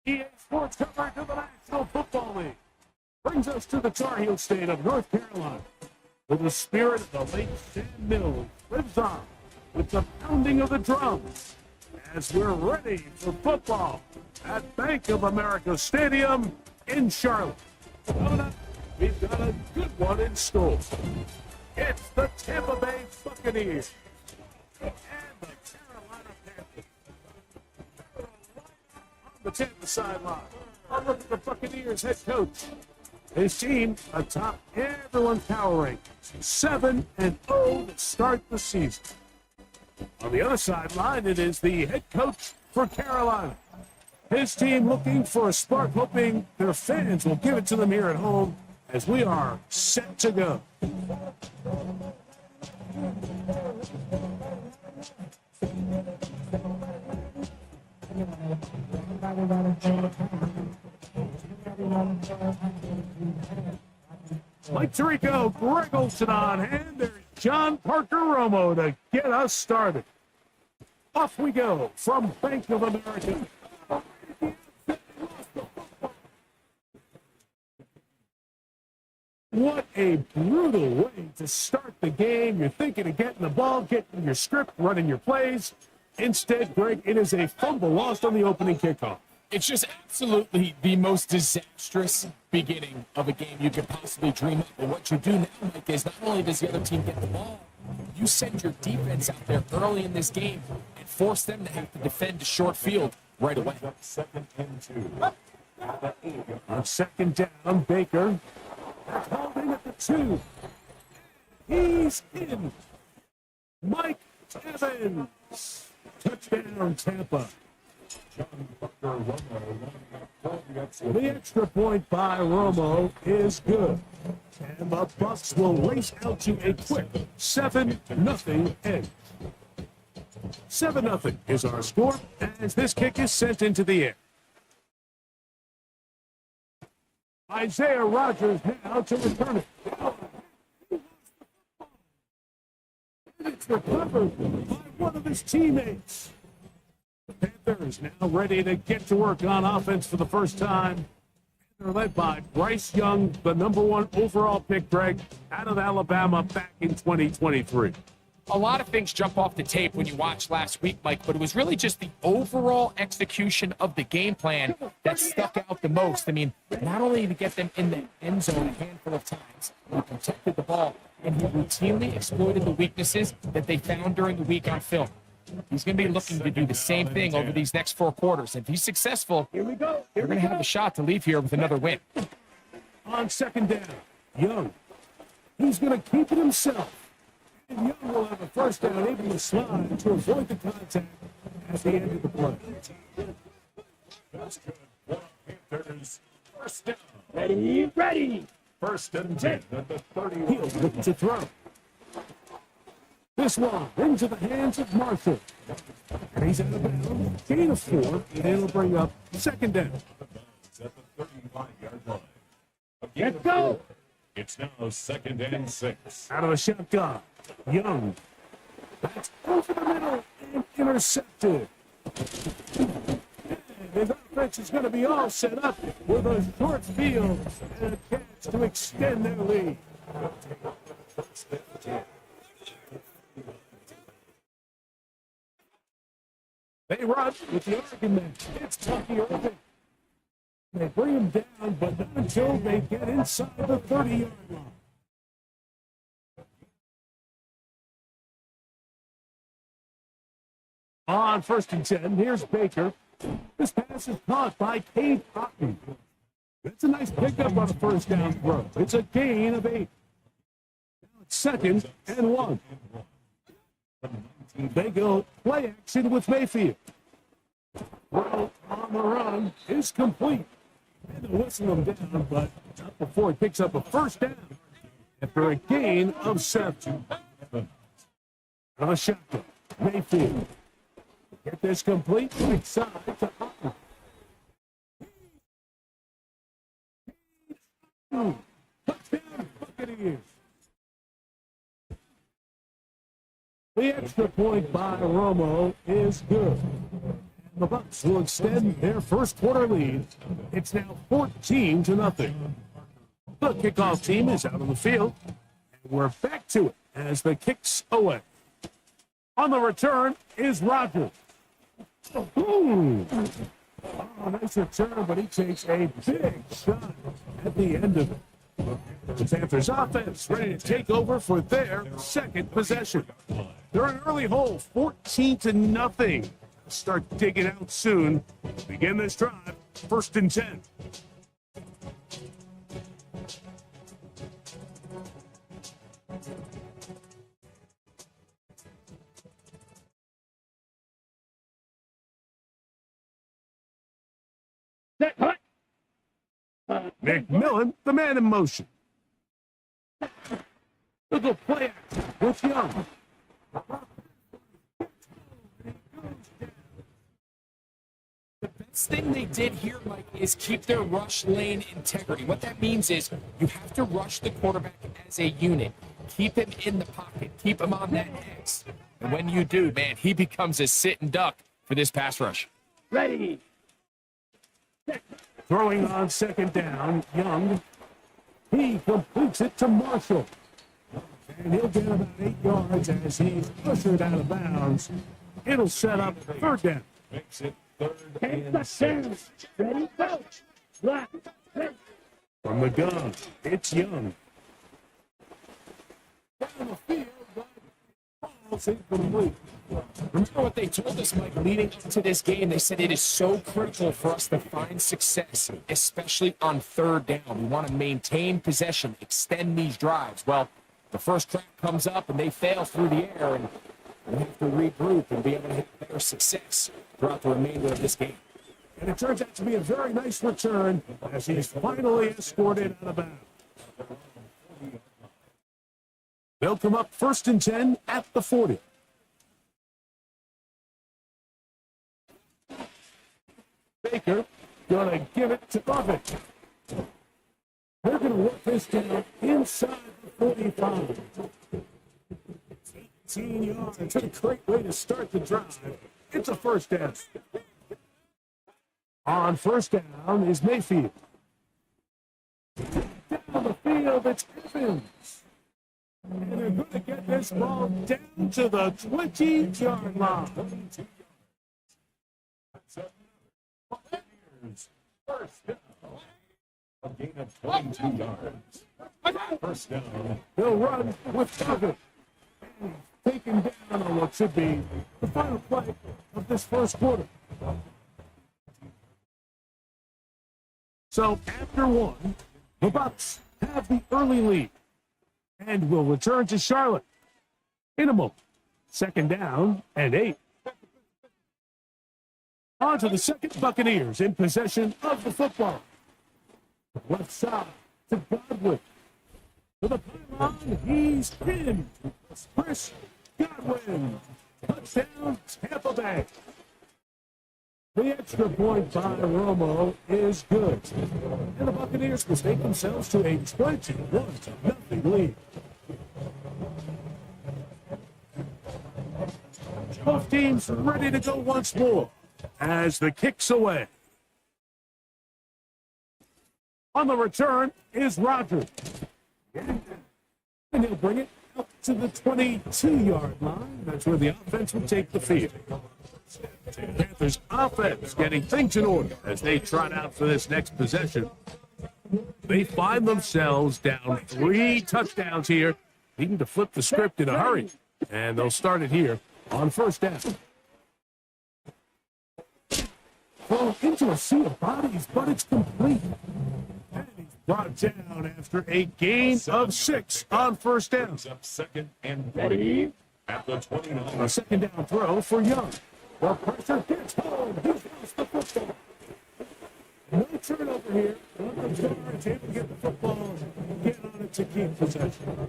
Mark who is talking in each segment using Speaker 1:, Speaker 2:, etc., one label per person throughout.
Speaker 1: EA Sports coverage of the National Football League brings us to the Tar Heel state of North Carolina, where the spirit of the late Sam Mills lives on with the pounding of the drums as we're ready for football at Bank of America Stadium in Charlotte. Coming up, we've got a good one in store. It's the Tampa Bay Buccaneers and the Carolina Panthers. On the Tampa sideline, I'll look at the Buccaneers head coach. His team atop everyone's power rankings, 7-0 to start the season. On the other sideline, it is the head coach for Carolina. His team looking for a spark, hoping their fans will give it to them here at home as we are set to go. Mike Tirico, Greg Olson on hand. There's John Parker Romo to get us started. Off we go from Bank of America. What a brutal way to start the game. You're thinking of getting the ball, getting your script, running your plays. Instead, Greg, it is a fumble lost on the opening kickoff.
Speaker 2: It's just absolutely the most disastrous beginning of a game you could possibly dream up. And what you do now, Mike, is not only does the other team get the ball, you send your defense out there early in this game and force them to have to defend a short field right away.
Speaker 1: Second and 2. On second down, Baker. That's holding at the 2. He's in. Mike Evans. Touchdown, Tampa. The extra point by Romo is good. And the Bucs will race out to a quick 7-0 edge. 7-0 is our score as this kick is sent into the air. Isaiah Rodgers now to return it. And it's recovered by one of his teammates. The Panthers now ready to get to work on offense for the first time. They're led by Bryce Young, the #1 overall pick, Greg, out of Alabama back in 2023.
Speaker 2: A lot of things jump off the tape when you watch last week, Mike, but it was really just the overall execution of the game plan that stuck out the most. I mean, not only to get them in the end zone a handful of times, he protected the ball, and he routinely exploited the weaknesses that they found during the week on film. He's going to be looking to do the same thing over these next 4 quarters. If he's successful,
Speaker 1: Here we go.
Speaker 2: they're going to have a shot to leave here with another win.
Speaker 1: On second down, Young. He's going to keep it himself. And Young will have a first down, able to slide to avoid the contact at the end of the play. That's good. Panthers, first down. Ready. First and 10 at the 30. He'll look to throw. This one into the hands of Marshall. And he's out of bounds. Gain of 4, and it'll bring up second down. At the 35-yard line. Let's go. It's now second and 6. Out of the shotgun. Young. That's over the middle and intercepted. And his offense is going to be all set up with a short field and a chance to extend their lead. They run with the argument. It's Tucky Irving. They bring him down, but not until they get inside the 30-yard line. On 1st and 10, here's Baker. This pass is caught by Cade Otton. That's a nice pickup on a first down throw. It's a gain of 8. Now it's 2nd and 1. They go play action with Mayfield. Throw on the run is complete. And they'll whistle him down, but not before he picks up a first down after a gain of 7. On a shotgun, Mayfield. Get this complete, right side to Otton. Touchdown, Buccaneers. The extra point by Romo is good. And the Bucs will extend their first quarter lead. It's now 14-0. The kickoff team is out on the field. And we're back to it as the kick's away. On the return is Rodgers. Oh, nice return, but he takes a big shot at the end of it. The Panthers offense ready to take over for their second possession. They're an early hole, 14-0. Start digging out soon. Begin this drive, 1st and 10. McMillan, the man in motion. Little play action with Young.
Speaker 2: The best thing they did here, Mike, is keep their rush lane integrity. What that means is you have to rush the quarterback as a unit. Keep him in the pocket. Keep him on that X. And when you do, man, he becomes a sit and duck for this pass rush.
Speaker 1: Ready. Throwing on 2nd down, Young. He completes it to Marshall. And he'll get about 8 yards as he's ushered out of bounds. It'll set up 3rd down.
Speaker 3: Makes it 3rd and 6.
Speaker 1: Ready, go. From the gun, it's Young. Down the field, but ball's incomplete.
Speaker 2: Remember what they told us, Mike, leading up to this game? They said it is so critical for us to find success, especially on 3rd down. We want to maintain possession, extend these drives. Well, the first track comes up and they fail through the air, and we have to regroup and be able to have better success throughout the remainder of this game.
Speaker 1: And it turns out to be a very nice return as he's finally escorted out of bounds. They'll come up 1st and 10 at the 40. Baker gonna give it to Buffett. They're gonna work this down inside the 45. 18 yards. It's a great way to start the drive. It's a first down. On 1st down is Mayfield. Down the field, it's Evans. And they're going to get this ball down to the 20-yard line.
Speaker 3: First down. A gain of 22 yards. First down.
Speaker 1: They'll run with Buffett. Taken down on what should be the final play of this first quarter. So after 1, the Bucs have the early lead and will return to Charlotte in a moment. 2nd down and 8. On to the 2nd Buccaneers in possession of the football. Left side to Godwin. To the pylon, he's pinned. Chris Godwin. Touchdown, Tampa Bay. The extra point by Romo is good. And the Buccaneers will take themselves to a 21-0 lead. Both teams ready to go once more as the kick's away. On the return is Rodgers. And he'll bring it up to the 22-yard line. That's where the offense will take the field. Panthers offense getting things in order as they trot out for this next possession. They find themselves down 3 touchdowns here, needing to flip the script in a hurry. And they'll start it here on 1st down. thrown into a sea of bodies, but it's complete. And he's brought down after a gain of 6 on first down.
Speaker 3: Brings up second and 40 at the 29.
Speaker 1: A second down throw for Young. The pressure gets home. He's lost the football. No turnover here. Is able to get the football, get on it to keep possession.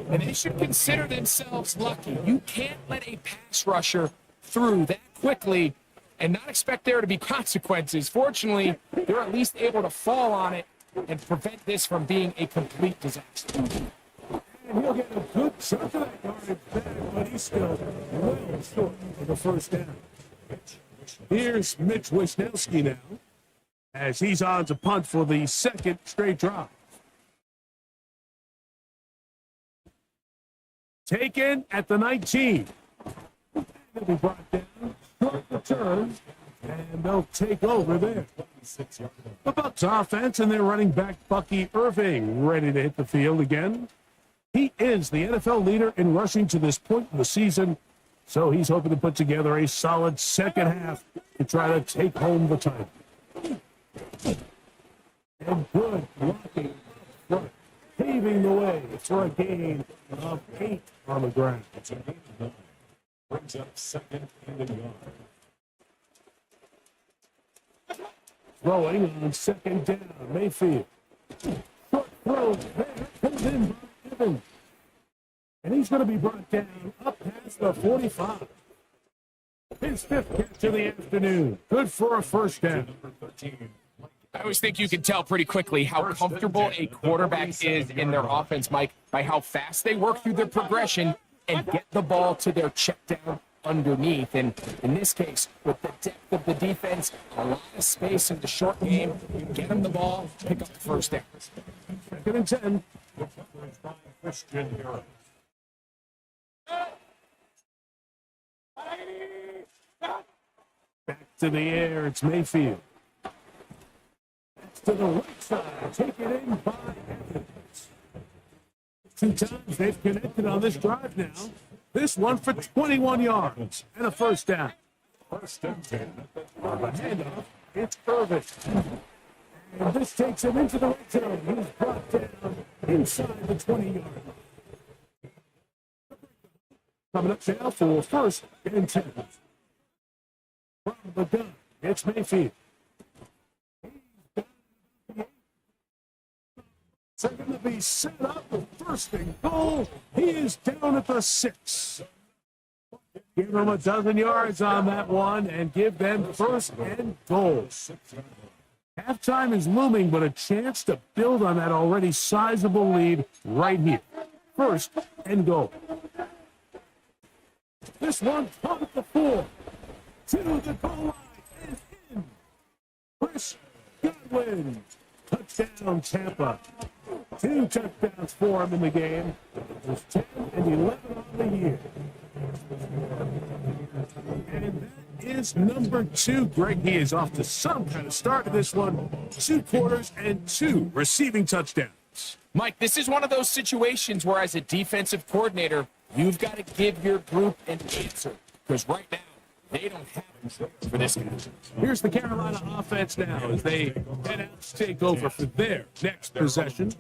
Speaker 2: And they should consider themselves lucky. You can't let a pass rusher through that quickly and not expect there to be consequences. Fortunately, they're at least able to fall on it and prevent this from being a complete disaster.
Speaker 1: And he'll get a good chunk of that yardage back, but he's still well short of the first down. Here's Mitch Wisnowski now, as he's on to punt for the second straight drive. Taken at the 19. They'll be brought down, short return, and they'll take over there. The Bucs offense and their running back Bucky Irving ready to hit the field again. He is the NFL leader in rushing to this point in the season, so he's hoping to put together a solid second half to try to take home the title. And good blocking up front, paving the way for a gain of 8 on the ground.
Speaker 3: It's a gain of 9. Brings up second and a yard.
Speaker 1: Throwing on second down, Mayfield. Short throw there, pulled in by Evans. And he's going to be brought down up past the 45. His 5th catch of the afternoon. Good for a first down.
Speaker 3: Number 13.
Speaker 2: I always think you can tell pretty quickly how comfortable a quarterback is in their offense, Mike, by how fast they work through their progression and get the ball to their check down underneath. And in this case, with the depth of the defense, a lot of space in the short game, you get them the ball, pick up the first down.
Speaker 1: Second and 10.
Speaker 3: Christian Harris.
Speaker 1: Back to the air, it's Mayfield. That's to the right side, taken in by Evans. 2 times they've connected on this drive now. This one for 21 yards and a first down.
Speaker 3: First and 10.
Speaker 1: On the handoff, it's Irvin. And this takes him into the red zone. He's brought down inside the 20-yard line. Coming up now for first and 10. From the gun, it's Mayfield. Second to be set up with first and goal. He is down at the 6. Give them a dozen yards on that one and give them first and goal. Halftime is looming, but a chance to build on that already sizable lead right here. First and goal. This one caught at the 4. To the goal line and in. Chris Godwin. Touchdown, Tampa. 2 touchdowns for him in the game. It was 10 and 11 on the year. And that is number 2. Greg, he is off to some kind of start in this one. 2 quarters and 2 receiving touchdowns.
Speaker 2: Mike, this is one of those situations where as a defensive coordinator, you've got to give your group an answer. Because right now, they don't have it for this guy.
Speaker 1: Here's the Carolina offense now as they head out to take over for their next possession.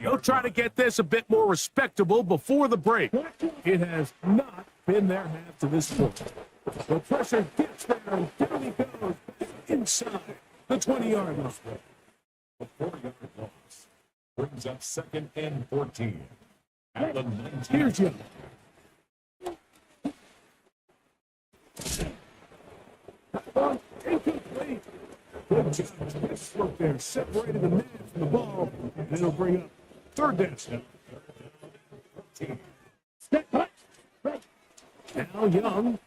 Speaker 1: They'll try to get this a bit more respectable before the break. It has not been their half to this point. The pressure gets there, and down he goes inside the 20-yard line.
Speaker 3: The 4-yard loss brings up second and 14. At the 19.
Speaker 1: Here's Young. Incomplete. Good job. Nice work there. Separated the man from the ball, and it'll bring up third down. Now Young.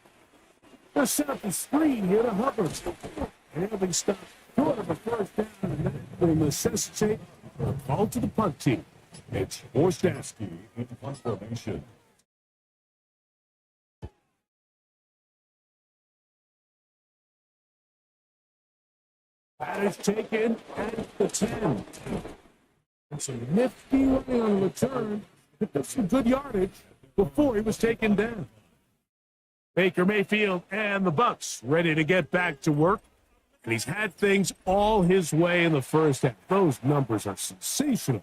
Speaker 1: They'll set up the screen here to Hubbard. And he'll be stopped short of a first down, and that will necessitate a call to the punt team. It's Borstowski
Speaker 3: In punt formation.
Speaker 1: That is taken at the 10. And some nifty running on the return. Picked up some good yardage before he was taken down. Baker Mayfield and the Bucs ready to get back to work. And he's had things all his way in the first half. Those numbers are sensational.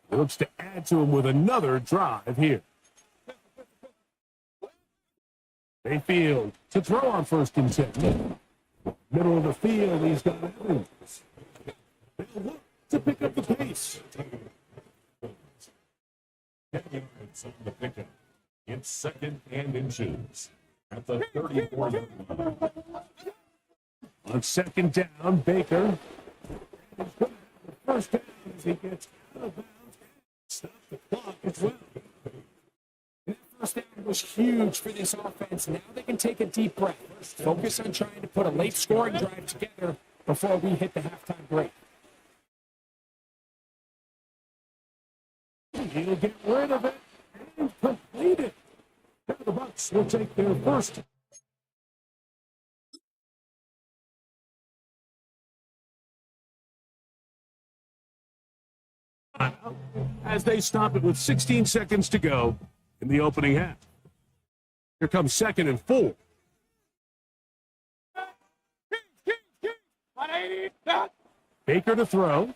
Speaker 1: He looks to add to him with another drive here. Mayfield to throw on 1st and 10. Middle of the field, he's got Evans. They'll look to pick up the pace.
Speaker 3: 10 yards on the pickup. It's 2nd and inches at the 34-yard line.
Speaker 1: On 2nd down, Baker. And he's going to have the 1st down as he gets out of bounds. Stop the clock as well.
Speaker 2: That 1st down was huge for this offense. Now they can take a deep breath. Focus on trying to put a late scoring drive together before we hit the halftime break.
Speaker 1: He'll get rid of it and complete it. Now the Bucs will take their first. As they stop it with 16 seconds to go in the opening half. Here comes 2nd and 4. Baker to throw.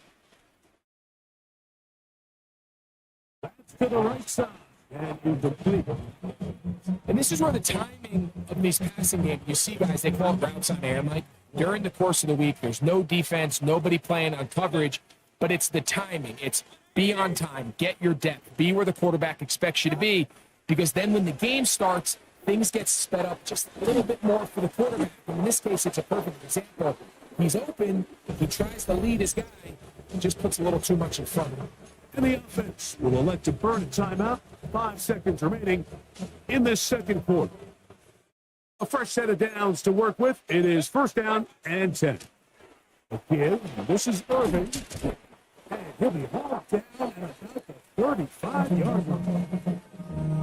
Speaker 1: That's to the right side. And incomplete.
Speaker 2: And this is where the timing of these passing games, you see guys, they call it routes on air. Like during the course of the week, there's no defense, nobody playing on coverage, but it's the timing. It's be on time, get your depth, be where the quarterback expects you to be, because then when the game starts, things get sped up just a little bit more for the quarterback. And in this case, it's a perfect example. He's open, he tries to lead his guy, and just puts a little too much in front of him.
Speaker 1: And the offense will elect to burn a timeout. 5 seconds remaining in this 2nd quarter. A fresh set of downs to work with. It is 1st down and 10. Again, this is Irving. And he'll be hauled down at about the 35-yard line.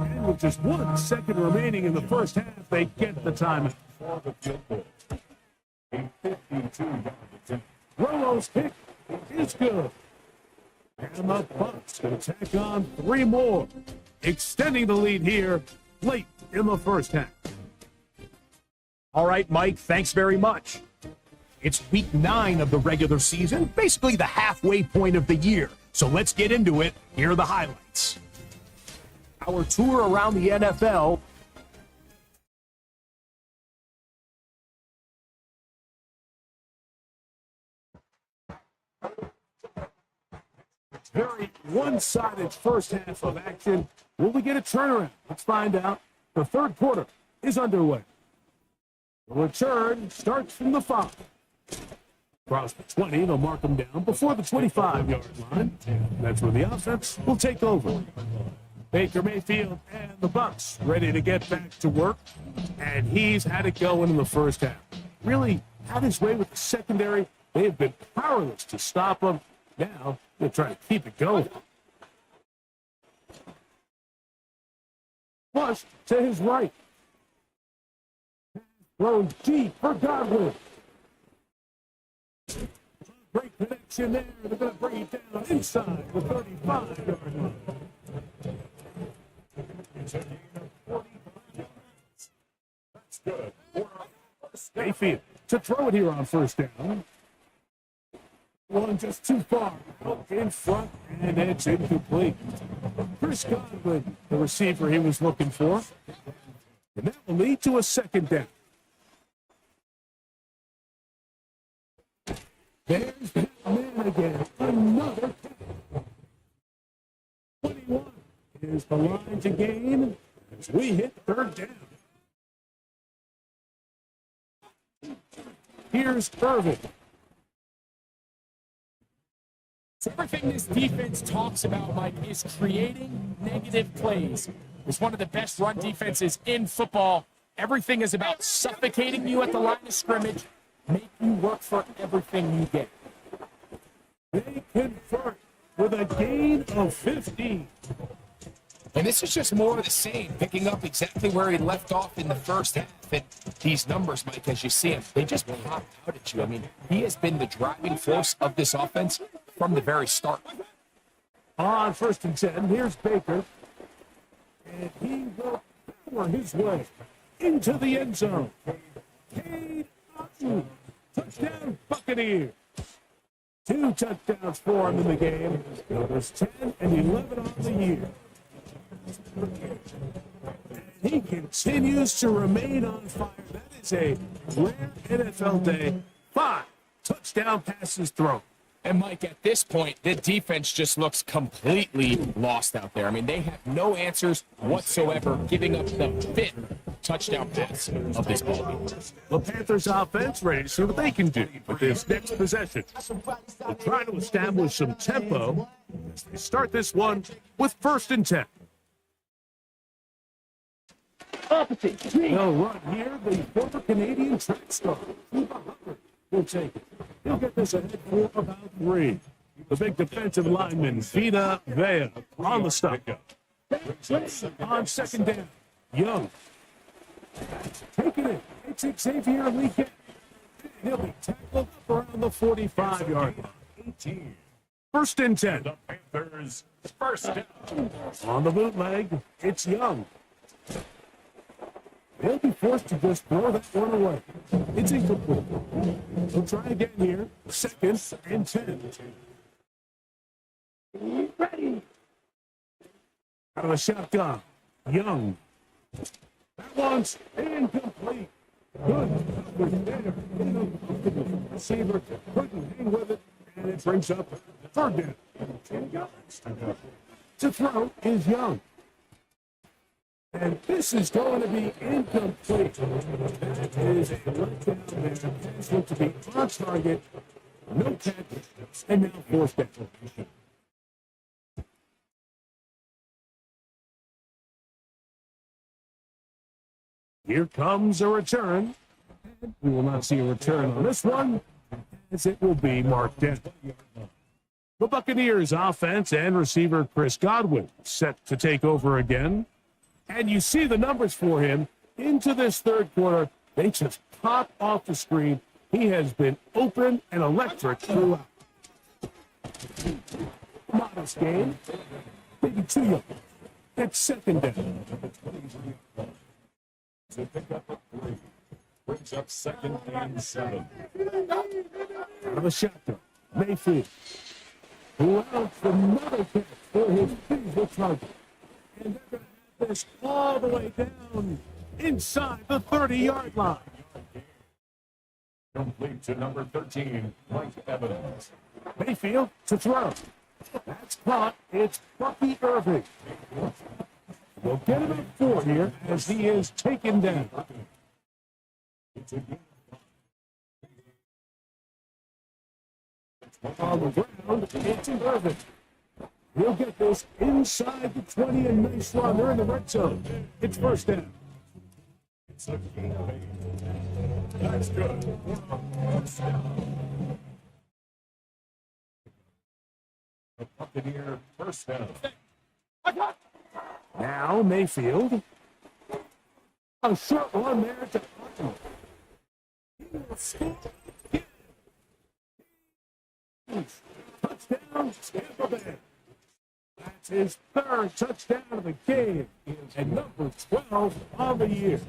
Speaker 1: And with just 1 second remaining in the first half, they get the timeout.
Speaker 3: For the field goal. A 52-yard attempt.
Speaker 1: Rolo's kick is good. And the Bucs going to tack on 3 more, extending the lead here late in the first half.
Speaker 4: All right, Mike, thanks very much. It's week 9 of the regular season, basically the halfway point of the year. So let's get into it. Here are the highlights. Our tour around the NFL.
Speaker 1: Very one-sided first half of action. Will we get a turnaround? Let's find out. The 3rd quarter is underway. The return starts from the 5. Across the 20, they'll mark them down before the 25-yard line. That's where the offense will take over. Baker Mayfield and the Bucs ready to get back to work. And he's had it going in the first half. Really had his way with the secondary. They have been powerless to stop him. Now they'll try to keep it going. Flush to his right. Thrown deep for Godwin. Great connection there. They're going to bring it down inside the 35-yard line.
Speaker 3: It's a gain of 45 yards. That's good.
Speaker 1: Mayfield to throw it here on 1st down. One just too far out in front, and it's incomplete. Chris Godwin, the receiver he was looking for. And that will lead to a 2nd down. There's that man again. Another catch. 21 is the line to gain as we hit 3rd down. Here's Irving.
Speaker 2: So everything this defense talks about, Mike, is creating negative plays. It's one of the best run defenses in football. Everything is about suffocating you at the line of scrimmage, make you work for everything you get.
Speaker 1: They convert with a gain of 15.
Speaker 2: And this is just more of the same, picking up exactly where he left off in the first half. And these numbers, Mike, as you see him, they just pop out at you. I mean, he has been the driving force of this offense from the very start.
Speaker 1: On 1st and 10, here's Baker. And he will power his way into the end zone. Cade Otton. Touchdown, Buccaneers. 2 touchdowns for him in the game. Numbers 10 and 11 on the year. And he continues to remain on fire. That is a rare NFL day. 5 touchdown passes thrown.
Speaker 2: And Mike, at this point, the defense just looks completely lost out there. I mean, they have no answers whatsoever, giving up the 5th touchdown pass of this ball game.
Speaker 1: The Panthers offense ready to see what they can do with this next possession. They're trying to establish some tempo as they start this one with 1st and 10. They'll run here. The former Canadian track star, Cuba Hubbard, will take it. He'll get this ahead for about 3. The big defensive lineman, Vita Vea, on the stop. On 2nd down, Young. Taking it. It's Xavier Leakett. He'll be tackled up around the 45-yard line.
Speaker 3: 18.
Speaker 1: 1st and 10.
Speaker 3: The Panthers, first down.
Speaker 1: On the bootleg, it's Young. He'll be forced to just throw that one away. It's incomplete. He'll try again here. 2nd and 10. Ready. Out of the shotgun, Young. That one's incomplete. Good coverage there. The receiver couldn't hang with it, and it brings up 3rd down. To throw is Young. And this is going to be incomplete. That is a letdown there. Pass looked to be on target. No catch. And now 4th down. Here comes a return. We will not see a return on this one, as it will be marked down. The Buccaneers offense and receiver Chris Godwin set to take over again. And you see the numbers for him into this 3rd quarter. They just pop off the screen. He has been open and electric throughout. Modest game. Maybe too young. That's 2nd down.
Speaker 3: To pick up a 3. Brings up 2nd and 7.
Speaker 1: Out of the shotgun, Mayfield. Who else another catch for his favorite target. And they're going to have this all the way down inside the 30-yard line.
Speaker 3: Complete to number 13, Mike Evans.
Speaker 1: Mayfield to throw. That's caught. It's Bucky Irving. We'll get him at 4 here as he is taken down. On the ground, it's Irving. He'll get this inside the 20, and nice run. They're in the red zone. It's 1st down.
Speaker 3: It's a game fade. That's good. The Buccaneer first down.
Speaker 1: Now Mayfield. A short one there to Hutton. He will score again. Touchdown, Tampa Bay. That's his 3rd touchdown of the game. And number 12 on the year.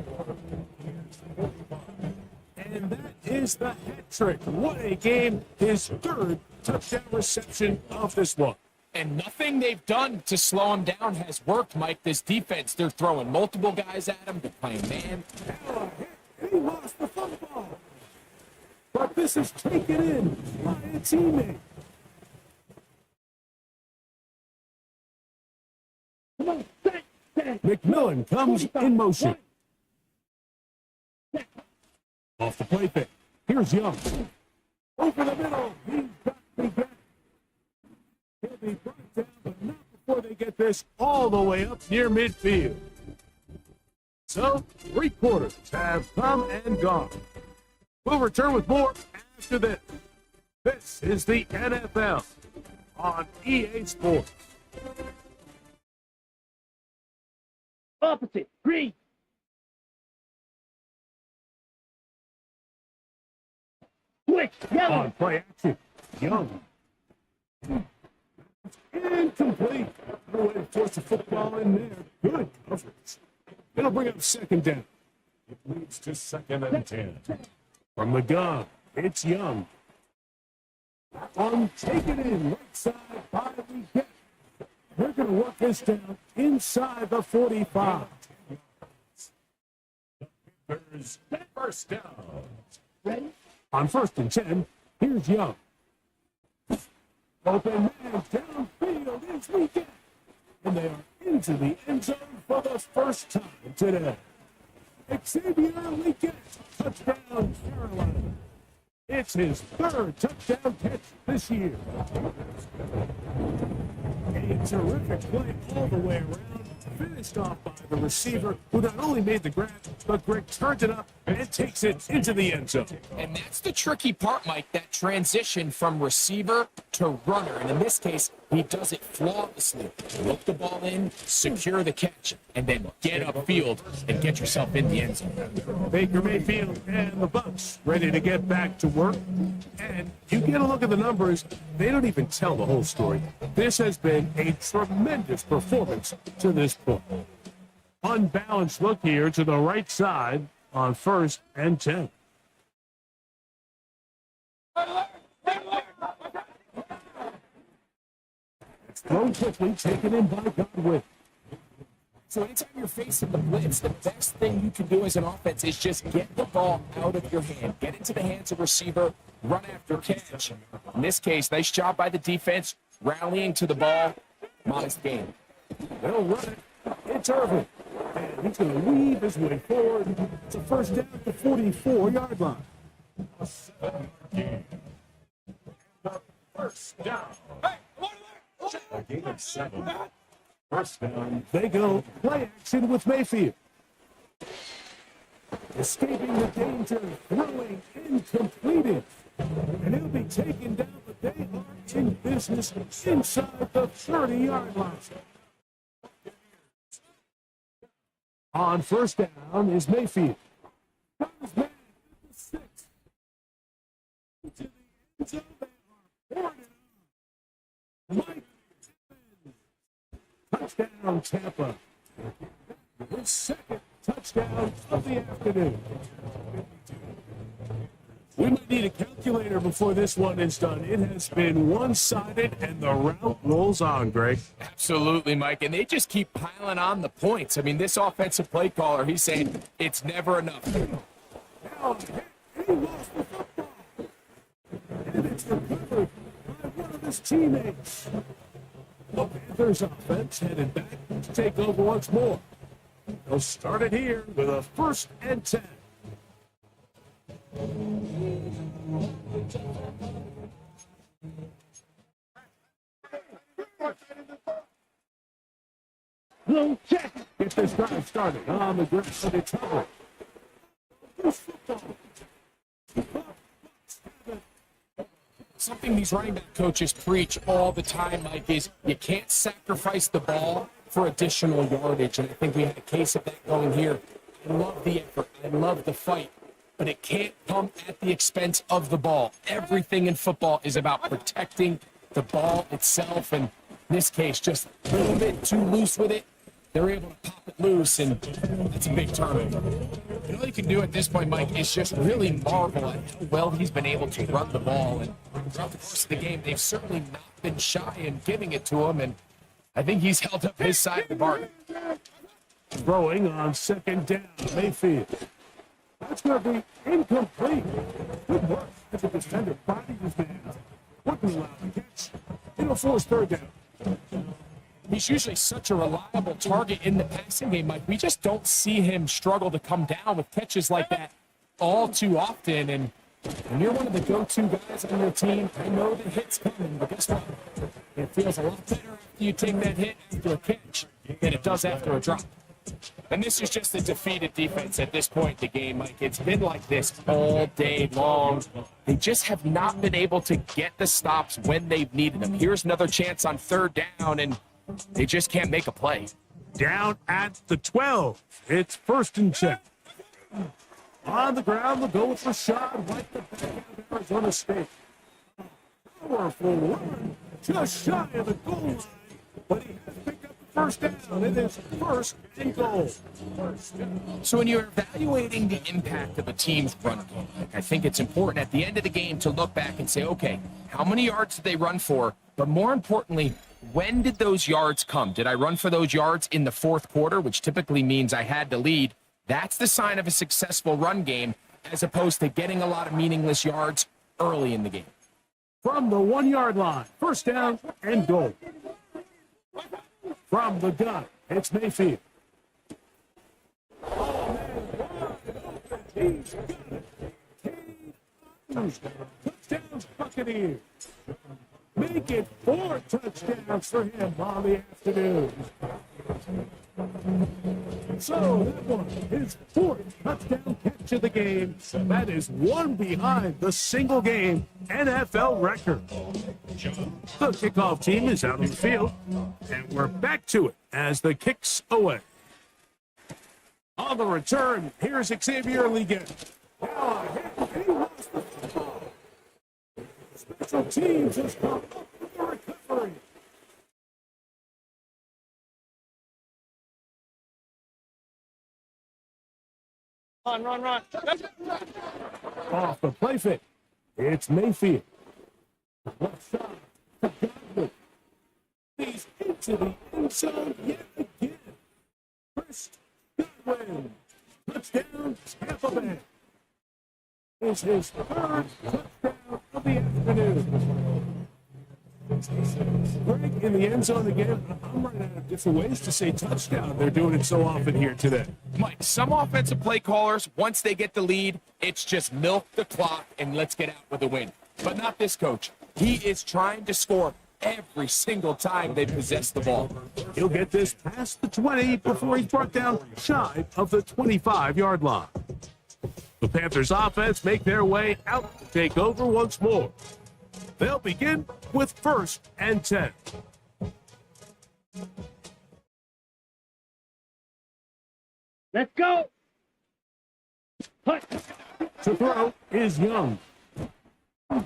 Speaker 1: And that is the hat trick. What a game. His 3rd touchdown reception of this one.
Speaker 2: And nothing they've done to slow him down has worked, Mike. This defense, they're throwing multiple guys at him. They're playing man.
Speaker 1: Now a hit, and he lost the football. But this is taken in by a teammate. Come on, McMillan comes in motion. Off the play fake. Here's Young. Over the middle. He's got the gap. He'll be brought down, but not before they get this all the way up near midfield. So, 3 quarters have come and gone. We'll return with more after this. This is the NFL on EA Sports.
Speaker 5: Opposite, green. Switch, yellow.
Speaker 1: On play action, Young. Incomplete. No way to force the football in there. Good coverage. It'll bring up 2nd down.
Speaker 3: It leads to 2nd and 10.
Speaker 1: From the gun, it's Young. on taking in right side by Leggett. They're going to work this down inside the 45.
Speaker 3: Panthers first down.
Speaker 1: On 1st and 10, here's Young. Open man downfield is Leggett. And they are into the end zone for the first time today. Xavier Leggett, touchdown Carolina. It's his 3rd touchdown catch this year. A terrific play all the way around. Finished off by the receiver, who not only made the grab, but Greg turns it up and takes it into the end zone.
Speaker 2: And that's the tricky part, Mike, that transition from receiver to runner. And in this case, he does it flawlessly. Look the ball in, secure the catch, and then get upfield and get yourself in the end zone.
Speaker 1: Baker Mayfield and the Bucs ready to get back to work. And you get a look at the numbers, they don't even tell the whole story. This has been a tremendous performance to this point. Unbalanced look here to the right side on 1st and 10. It's thrown quickly, taken in by Godwin.
Speaker 2: So anytime you're facing the blitz, the best thing you can do as an offense is just get the ball out of your hand. Get into the hands of receiver, run after catch. In this case, nice job by the defense, rallying to the ball. Modest gain.
Speaker 1: They'll run it. It's Irvin. And he's going to weave his way forward. It's a first down at the 44-yard line.
Speaker 3: A 7-yard gain. First down. A gain of 7. First down.
Speaker 1: They go play action with Mayfield. Escaping the danger, throwing, incompleted. And he'll be taken down, but they are in business inside the 30-yard line. On first down is Mayfield. Comes man at the 6. To the end zone, they are pouring it on. Mike Evans. Touchdown, Tampa. His 2nd touchdown of the afternoon. We might need a calculator before this one is done. It has been one-sided, and the route rolls on, Greg.
Speaker 2: Absolutely, Mike. And they just keep piling on the points. I mean, this offensive play caller, he's saying it's never enough.
Speaker 1: Now, he lost the football. And it's recovered by one of his teammates. The Panthers offense headed back to take over once more. They'll start it here with a 1st and 10. Low check. Get this drive started on the ground. It's Hubbard. This football.
Speaker 2: Something these running back coaches preach all the time, Mike, is you can't sacrifice the ball for additional yardage. And I think we had a case of that going here. I love the effort. I love the fight. But it can't come at the expense of the ball. Everything in football is about protecting the ball itself. And in this case, just a little bit too loose with it. They're able to pop it loose, and that's a big turnover. And all you can do at this point, Mike, is just really marvel at how well he's been able to run the ball. And throughout the course of the game, they've certainly not been shy in giving it to him. And I think he's held up his side of the bargain.
Speaker 1: Throwing on 2nd down, Mayfield. That's going to be incomplete. Good work as a defender body his man. Wouldn't allow the catch. It'll force 3rd down.
Speaker 2: He's usually such a reliable target in the passing game, Mike. We just don't see him struggle to come down with catches like that all too often. And when you're one of the go-to guys on your team, I know the hit's coming, but guess what? It feels a lot better after you take that hit after a catch than it does after a drop. And this is just a defeated defense at this point in the game, Mike. It's been like this all day long. They just have not been able to get the stops when they've needed them. Here's another chance on 3rd down, and they just can't make a play.
Speaker 1: Down at the 12. It's 1st and 10. On the ground, they'll go with Rashad White, the back of Arizona State. Powerful run, just shy of the goal line, but he has picked up first down. It is first and goal.
Speaker 2: So when you're evaluating the impact of a team's run game, I think it's important at the end of the game to look back and say, okay, how many yards did they run for? But more importantly, when did those yards come? Did I run for those yards in the fourth quarter, which typically means I had to lead? That's the sign of a successful run game, as opposed to getting a lot of meaningless yards early in the game.
Speaker 1: From the 1 yard line, first down and goal. From the gun, it's Mayfield. Oh, man, he's got it. Touchdowns, Buccaneers. Make it 4 touchdowns for him on the afternoon. So that one, his 4th touchdown catch of the game. That is one behind the single game NFL record. The kickoff team is out on the field, and we're back to it as the kick's away. On the return, here's Xavier Ligon. Now, he lost the football. Special teams has come up with the recovery.
Speaker 5: Run.
Speaker 1: Off the play fake. It's Mayfield. Left side to Godwin. He's into the end zone yet again. First, Godwin. Touchdown, Tampa Bay. Is his 3rd touchdown of the afternoon. Greg in the end zone again. I'm running out of different ways to say touchdown. They're doing it so often here today.
Speaker 2: Mike, some offensive play callers, once they get the lead, it's just milk the clock and let's get out with a win. But not this coach. He is trying to score every single time they possess the ball.
Speaker 1: He'll get this past the 20 before he's brought down shy of the 25-yard line. The Panthers offense make their way out to take over once more. They'll begin with 1st and 10.
Speaker 5: Let's go.
Speaker 1: To throw is Young. He'll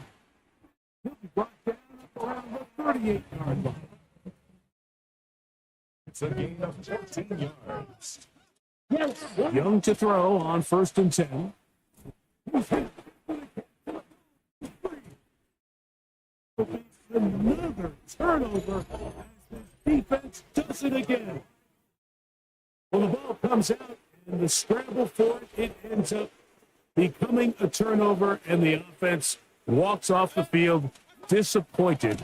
Speaker 1: be brought down around the 38-yard line.
Speaker 3: It's a gain of 14 yards.
Speaker 1: Young to throw on 1st and 10. Another turnover as this defense does it again. Well, the ball comes out and the scramble for it ends up becoming a turnover, and the offense walks off the field disappointed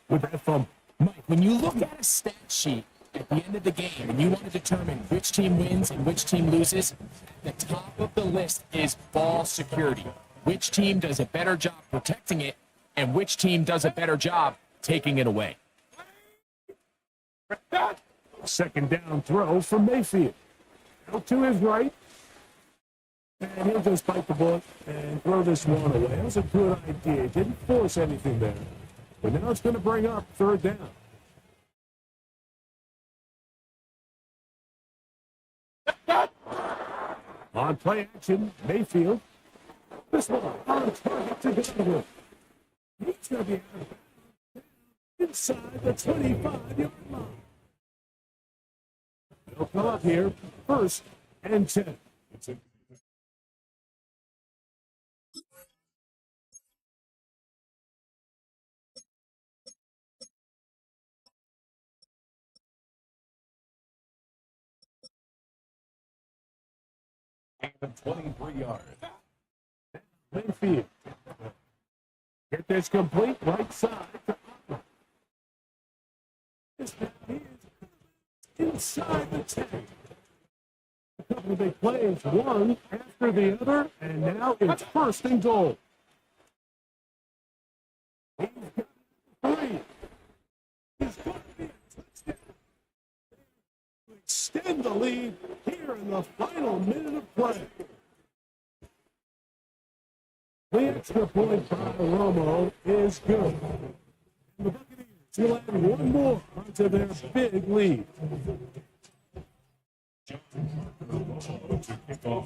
Speaker 1: with that fumble.
Speaker 2: Mike, when you look at a stat sheet at the end of the game and you want to determine which team wins and which team loses, the top of the list is ball security. Which team does a better job protecting it and which team does a better job taking it away.
Speaker 1: Second down throw from Mayfield. Out to his right. And he'll just bite the bullet and throw this one away. That was a good idea. Didn't force anything there. But now it's going to bring up 3rd down. On play action, Mayfield. This one on target to Godwin. He's going to be out of bounds inside the 25-yard line. They'll come up here, 1st and 10.
Speaker 3: And 23 yards.
Speaker 1: Mayfield. Get this complete right side to Otto. This man is inside the 10. A couple of big plays, one after the other, and now it's 1st and goal. He's got 3. He's going to be a touchdown. To extend the lead here in the final minute of play. The extra point by Romo is good. And the Buccaneers will add one more onto their big lead.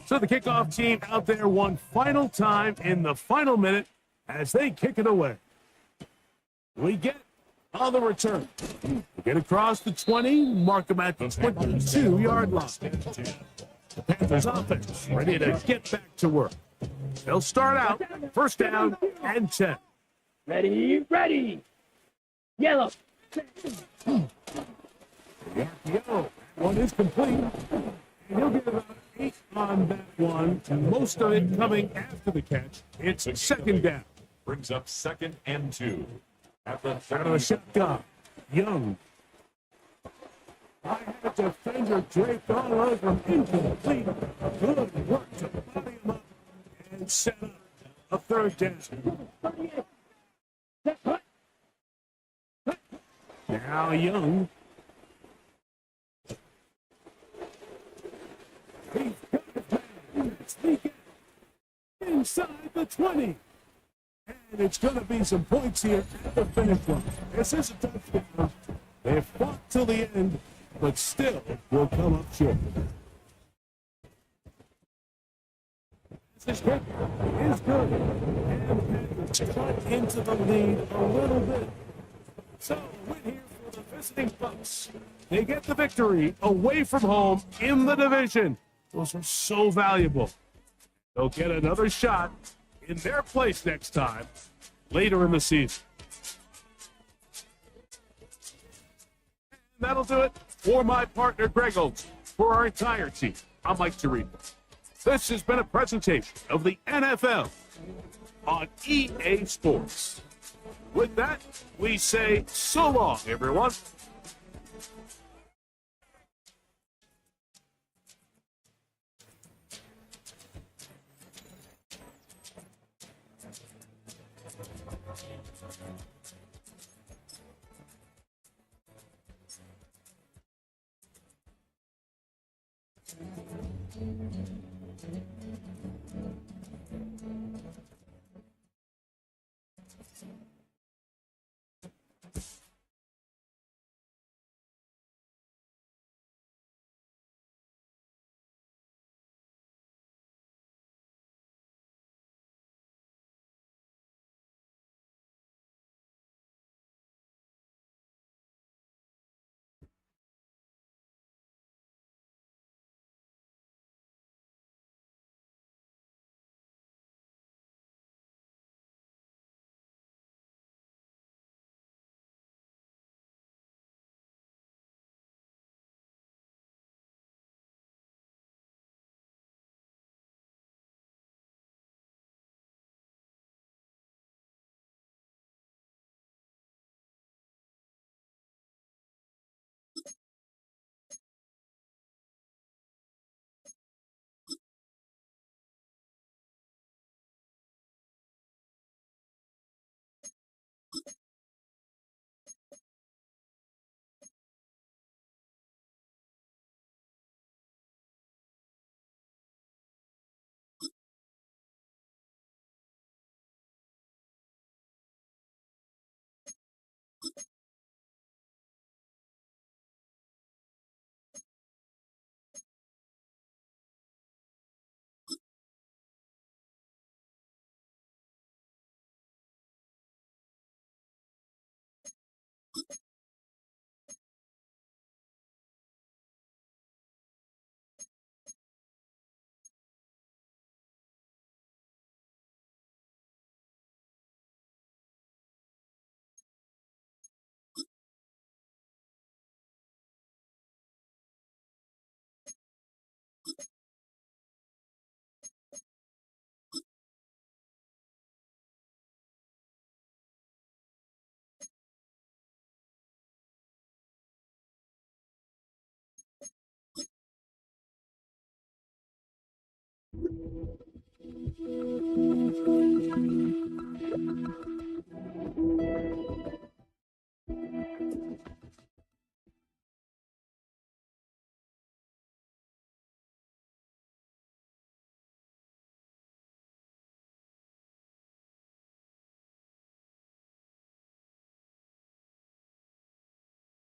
Speaker 1: So the kickoff team out there one final time in the final minute as they kick it away. We get on the return. Get across the 20, mark them at the 22-yard line. The Panthers offense ready to get back to work. They'll start out first down and 10.
Speaker 5: Ready, ready. Yellow.
Speaker 1: RPO. One is complete. And he'll get about 8 on that one. Most of it coming after the catch. It's second down.
Speaker 3: Brings up 2nd and 2. At the
Speaker 1: Out of
Speaker 3: 30.
Speaker 1: the shotgun. Young. I had a defender draped all over him. Incomplete. Good work to body him up and set up a third down. Now Young. He's got his man. Sneak in. Inside the 20. And it's going to be some points here at the finish line. This is a touchdown. They fought till the end, but still will come up short. This kick is good. And Panthers cut into the lead a little bit. So, win here for the visiting Bucks. They get the victory away from home in the division. Those are so valuable. They'll get another shot in their place next time, later in the season. And that'll do it for my partner, Greg Olson. For our entire team, I'm Mike Tirico. This has been a presentation of the NFL on EA Sports. With that, we say so long, everyone.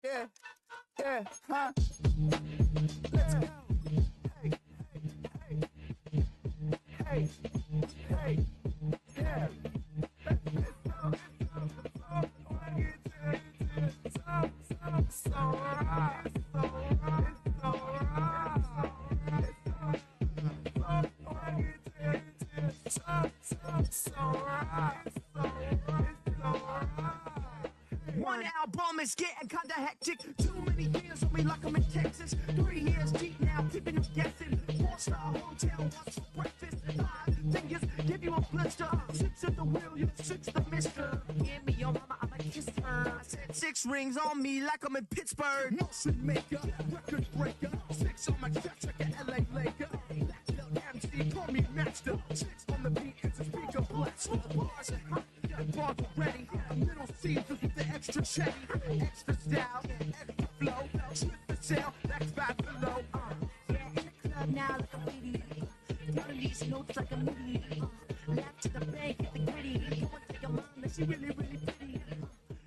Speaker 6: Yeah, yeah, huh? Let's go. Hey, hey, hey, hey, yeah. Let's go, let's go, let's go. One album is getting kinda hectic. Too many years on me like I'm in Texas. 3 years deep now, keeping you guessing. 4-star hotel, what's for breakfast? 5 fingers, give you a blister. 6 at the wheel, you're 6 the mister. Give me your mama, I'ma kiss her. I said 6 rings on me like I'm in Pittsburgh. Motion maker, record breaker. 6 on my chest like an LA Laker. Black belt MC, call me master. 6 on the beat, it's a speaker blast. Bars are hot, got bars ready. Middle Caesars with the extra Chevy. Extra style, extra flow. Slip the sail, that's 5 below. Yeah, in the club now like a idiot. Counting these notes like a midi. Laugh to the bank, get the gritty. Go and take your mom, that she really, really pretty.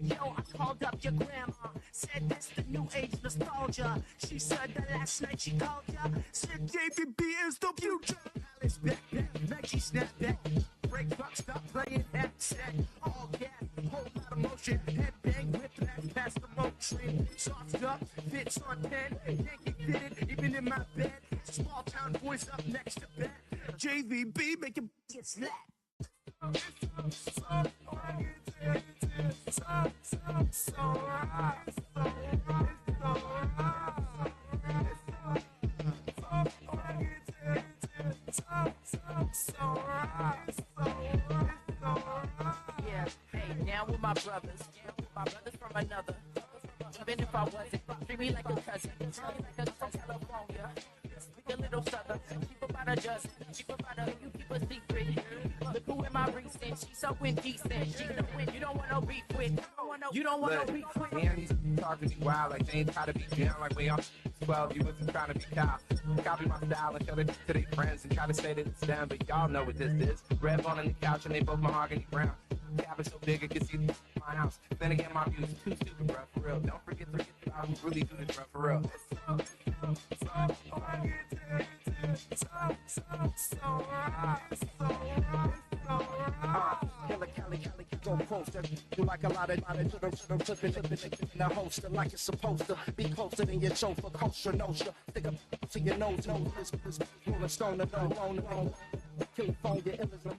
Speaker 6: Yo, I called up your grandma. Said this the new age nostalgia. She said that last night she called ya. Said JVB is the future. Alice back, Maggie snap back. Break rock, stop playing that set. All gas, whole lot of motion. Head bang, whiplash, past the motion. Soft stuff, fits on 10. Can't get fitted, even in my bed. Small town boys up next to bed. JVB make it get slapped.
Speaker 7: Yeah, hey, now with my brothers, from another. Even if I wasn't, treat me like a cousin, treat me like a from California. Speak a little southern, keep about a dozen, keep about a, you keep a secret. Look who in my recent, she's so indecent. She know when you don't want no beef with, you don't want no beef with.
Speaker 8: Man, these talking to me wild like they ain't try to be down like when y'all 12, you wasn't trying to be cow. Copy my style and show it to their friends and try to say that it's them, but y'all know what this is. Red bone on the couch and they both mahogany brown. Cabin so big it can see my house. Then again, my views too stupid, bro, for real. Don't forget about who really do this, bro, for real.
Speaker 6: Cali, go poster. You like a lot of flipping the holster like it's supposed to be closer than your chauffeur, Costa Nostra. Stick up to your nose, this rolling stone, no, California, Illinois.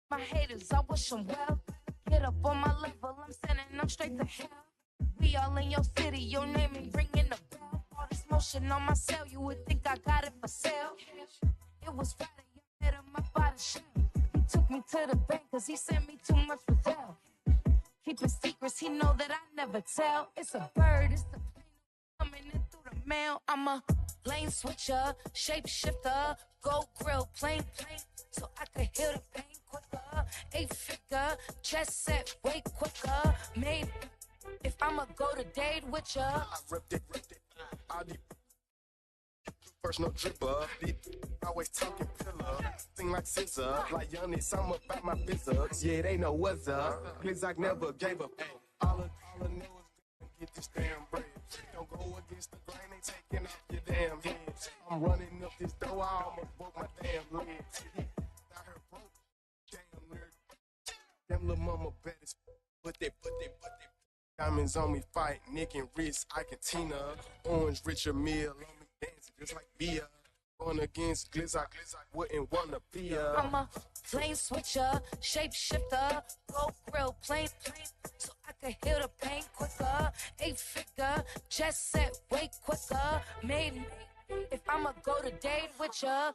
Speaker 9: My haters, I wish them well. Get up on my level, I'm sending them straight to hell. We all in your city, your name ain't ringing the bell. All this motion on my cell, you would think I got it for sale. It was Friday, you met him up by the shell. He took me to the bank, cause he sent me too much for Dell. Keeping secrets, he know that I never tell. It's a bird, it's the plane coming in through the mail. I'm a lane switcher, shapeshifter, go grill, plain, so I could heal the pain quicker. 8-figure, chest set way quicker. Maybe if I'ma go to date with ya.
Speaker 10: I ripped it. I need personal dripper. Always talking pillar. Thing like scissor. Like Young some about my business. Yeah, they know what's up. Glizak never gave up. All I know is get this damn bread. Don't go against the grain, they taking off your damn head. I'm running up this door, I almost broke my damn leg. I heard broke, damn nerd. Them little mama better put they. Diamonds on me fight, Nick and Rich, Ike and Tina. Orange Richard Mill on me dancing just like Bia. Going against Glizak, wouldn't wanna be
Speaker 9: I'm a flame switcher, shapeshifter, go grill, plain, so I can heal the pain quicker. 8-figure, chest set way quicker. Maybe if I'ma go to date with ya.